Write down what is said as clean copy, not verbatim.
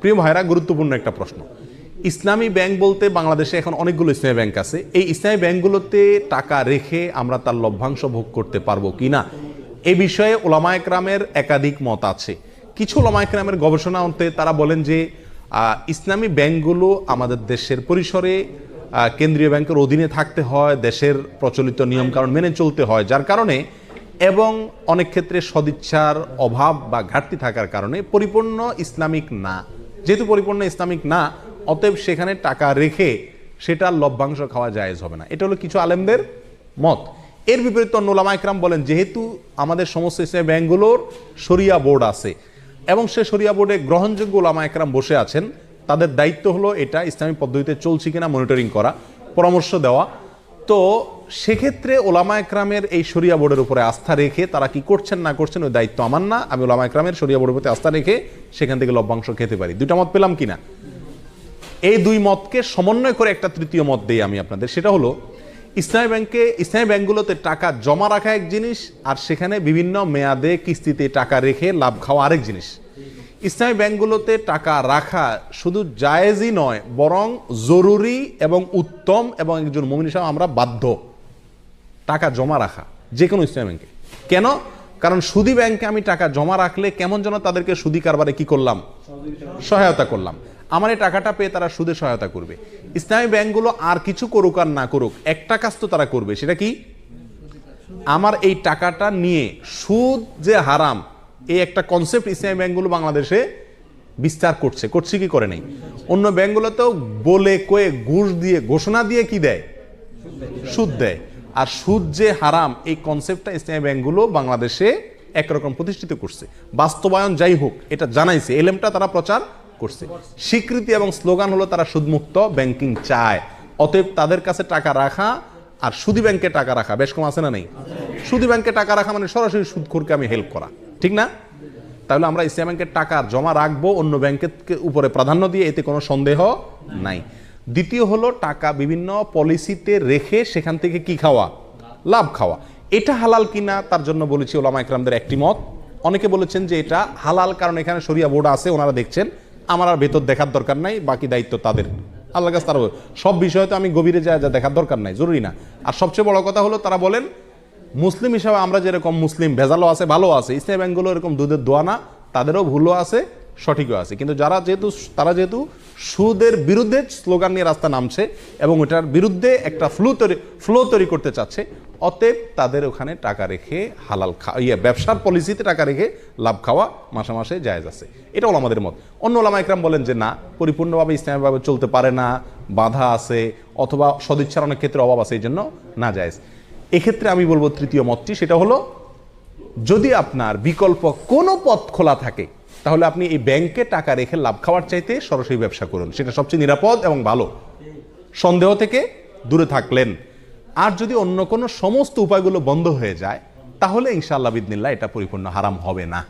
প্রিয় ভাইরা, গুরুত্বপূর্ণ একটা প্রশ্ন। ইসলামী ব্যাংক বলতে বাংলাদেশে এখন অনেকগুলো ইসলামী ব্যাংক আছে। এই ইসলামী ব্যাংকগুলোতে টাকা রেখে আমরা তার লভ্যাংশ ভোগ করতে পারবো কিনা, এ বিষয়ে ওলামায়ে কেরামের একাধিক মত আছে। কিছু ওলামায়ে কেরামের গবেষণা অন্তে তারা বলেন যে ইসলামী ব্যাংকগুলো আমাদের দেশের পরিসরে কেন্দ্রীয় ব্যাংকের অধীনে থাকতে হয়, দেশের প্রচলিত নিয়মকানুন মেনে চলতে হয়, যার কারণে এবং অনেক ক্ষেত্রে সদিচ্ছার অভাব বা ঘাটতি থাকার কারণে পরিপূর্ণ ইসলামিক না। যেহেতু পরিপূর্ণ ইসলামিক না, অতএব সেখানে টাকা রেখে সেটার লভ্যাংশ খাওয়া জায়েজ হবে না। এটা হলো কিছু আলেমদের মত। এর বিপরীতে অন্য ওলামায়ে কেরাম বলেন, যেহেতু আমাদের সমস্ত ইসলামী ব্যাংকগুলোর শরিয়া বোর্ড আছে এবং সে শরিয়া বোর্ডে গ্রহণযোগ্য ওলামায়ে কেরাম বসে আছেন, তাদের দায়িত্ব হলো এটা ইসলামী পদ্ধতিতে চলছে কিনা মনিটরিং করা, পরামর্শ দেওয়া। তো সেক্ষেত্রে ওলামায়ে কেরামের এই শরিয়া বোর্ডের উপরে আস্থা রেখে তারা কি করছেন না করছেন ওই দায়িত্ব আমার না। আমি ওলামায়ে কেরামের শরিয়া বোর্ডের প্রতি আস্থা রেখে সেখান থেকে লভ্যাংশ খেতে পারি। দুইটা মত পেলাম কিনা? এই দুই মতকে সমন্বয় করে একটা তৃতীয় মত দেই আমি আপনাদের। সেটা হলো ইসলামী ব্যাংকগুলোতে টাকা জমা রাখা এক জিনিস, আর সেখানে বিভিন্ন মেয়াদে কিস্তিতে টাকা রেখে লাভ খাওয়া আরেক জিনিস। ইসলামী ব্যাংকগুলোতে টাকা রাখা শুধু জায়েজই নয়, বরং জরুরি এবং উত্তম, এবং একজন মুমিন হিসেবে আমরা বাধ্য টাকা জমা রাখা যে কোনো ইসলামী ব্যাংকে। কেন? কারণ সুদী ব্যাংকে আমি টাকা জমা রাখলে কেমন যেন তাদেরকে সুদী কারবারে কি করলাম, সহায়তা করলাম। আমার এই টাকাটা পেয়ে তারা সুদে সহায়তা করবে। ইসলামী ব্যাংকগুলো আর কিছু করুক আর না করুক, একটা কাজ তো তারা করবে, সেটা কি? আমার এই টাকাটা নিয়ে সুদ যে হারাম, এই একটা কনসেপ্ট ইসলামী ব্যাংকগুলো বাংলাদেশে বিস্তার করছে কি করে নেই? অন্য ব্যাংকগুলোতেও বলে কয়ে ঘুষ দিয়ে ঘোষণা দিয়ে কি দেয়, সুদ দেয়। আর সুদ যে হারাম, এই কনসেপ্টটা ইসলামী ব্যাংকগুলো বাংলাদেশে একরকম প্রতিষ্ঠিত করছে। বাস্তবায়ন যাই হোক, এটা জানাইছে, এলেমটা তারা প্রচার করছে। স্বীকৃতি এবং স্লোগান হলো তারা সুদমুক্ত ব্যাংকিং চায়। অতএব তাদের কাছে টাকা রাখা আর সুদী ব্যাংকে টাকা রাখা বেশ কম আছে না নেই? সুদী ব্যাংকে টাকা রাখা মানে সরাসরি সুদখোরকে আমি হেল্প করা, ঠিক না? তাহলে আমরা ইসলামী ব্যাংকের টাকা জমা রাখবো অন্য ব্যাংকের উপরে প্রাধান্য দিয়ে, এতে কোনো সন্দেহ নাই। দ্বিতীয় হলো টাকা বিভিন্ন পলিসিতে রেখে সেখান থেকে কি খাওয়া, লাভ খাওয়া। এটা হালাল কিনা তার জন্য বলেছি ওলামায়ে কেরামদের একটি মত। অনেকে বলেছেন যে এটা হালাল, কারণ এখানে শরিয়া বোর্ড আছে, ওনারা দেখছেন, আমার আর ভেতর দেখার দরকার নাই, বাকি দায়িত্ব তাদের, আল্লাহর কাছে তারা সব বিষয়ে তো আমি গভীরে যা দেখার দরকার নাই, জরুরি না। আর সবচেয়ে বড় কথা হলো তারা বলেন মুসলিম হিসাবে আমরা যেরকম মুসলিম, ভেজালও আছে ভালো আছে, ইসলামী ব্যাংকগুলো এরকম দুধের দোয়া না, তাদেরও ভুলও আছে সঠিকও আছে। কিন্তু তারা যেহেতু সুদের বিরুদ্ধে স্লোগান নিয়ে রাস্তা নামছে এবং ওটার বিরুদ্ধে একটা ফ্লো তৈরি করতে চাচ্ছে, অতএব তাদের ওখানে টাকা রেখে হালাল ব্যবসার পলিসিতে টাকা রেখে লাভ খাওয়া মাসে মাসে জায়েজ আছে। এটা হলো আমাদের মত। অন্য ওলামায়ে কেরাম বলেন যে না, পরিপূর্ণভাবে ইসলামীভাবে চলতে পারে না, বাধা আছে, অথবা সদিচ্ছার অনেক ক্ষেত্রে অভাব আছে, এই জন্য না জায়েজ। এক্ষেত্রে আমি বলবো তৃতীয় মতটি, সেটা হলো যদি আপনার বিকল্প কোনো পথ খোলা থাকে, তাহলে আপনি এই ব্যাংকে টাকা রেখে লাভ খাওয়ার চাইতে সরাসরি ব্যবসা করুন, সেটা সবচেয়ে নিরাপদ এবং ভালো, সন্দেহ থেকে দূরে থাকলেন। আর যদি অন্য কোনো সমস্ত উপায়গুলো বন্ধ হয়ে যায়, তাহলে ইনশাআল্লাহ বিদিনিল্লাহ এটা পরিপূর্ণ হারাম হবে না।